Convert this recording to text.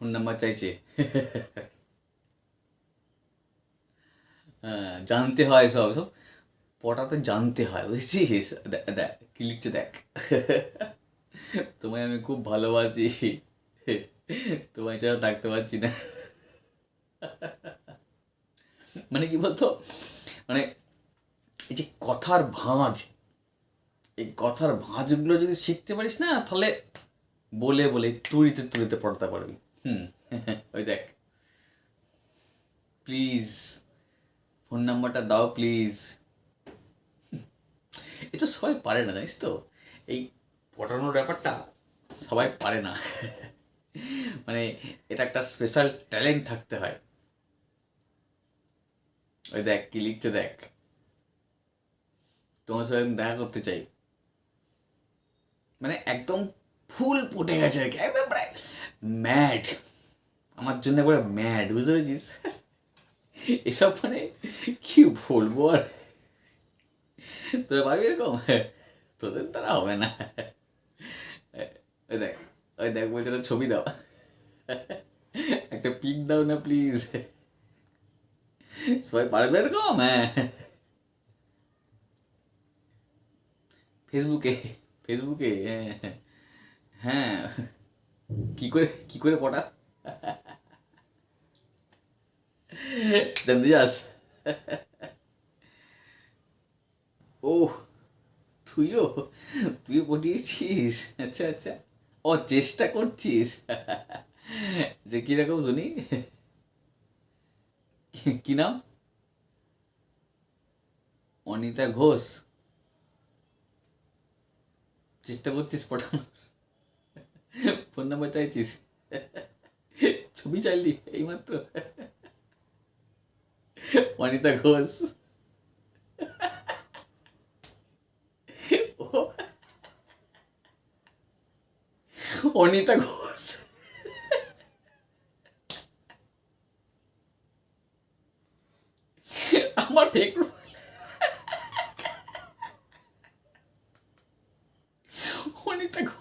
Phone number চাইছে। হ্যাঁ, জানতে হয় সব সব পটাতে জানতে হয়, বুঝছিস? দেখ কি লিখছে দেখ। তোমায় আমি খুব ভালোবাসি, তোমায় ছাড়া থাকতে পারছি না। মানে কি বলতো, মানে এই যে কথার ভাঁজ, এই কথার ভাঁজগুলো যদি শিখতে পারিস না, তাহলে বলে বলে তুড়িতে তুড়িতে পড়তে পারবি। হুম। ওই দেখ, প্লিজ ফোন নাম্বারটা দাও প্লিজ। এটা সবাই পারে না, জানিস তো, এই পটানোর ব্যাপারটা সবাই পারে না। মানে এটা একটা স্পেশাল ট্যালেন্ট থাকতে হয়। ওই দেখ কি লিখছে দেখ, তোমার সাথে আমি দেখা করতে চাই। মানে একদম ফুল পটে গেছে আর কি, একদম প্রায় ম্যাড, আমার জন্য একবারে ম্যাড, বুঝতে পেরেছিস? এসব মানে কি বলবো আর, তোরা পারবি এরকম? তোদের তারা হবে না। ওই দেখ, ওই দেখ বলছে না, ছবি দাও, একটা পিক দাও না প্লিজ। সবাই পারবে এরকম? হ্যাঁ, ফেসবুকে, ফেসবুকে, হ্যাঁ। হ্যাঁ, কি করে পটা, জানতে চাস? ও, তুইও তুইও পটিয়েছিস? আচ্ছা আচ্ছা, ও চেষ্টা করছিস। যে কিরকম শুনি, কি নাম? অনিতা ঘোষ? চেষ্টা করছিস পটানোর? ফোন নাম্বার চাইছিস? ছবি চাইলি এইমাত্র? অনিতা ঘোষ? ও, অনিতা ঘোষ? আমার ফেক, অনিতা ঘোষ?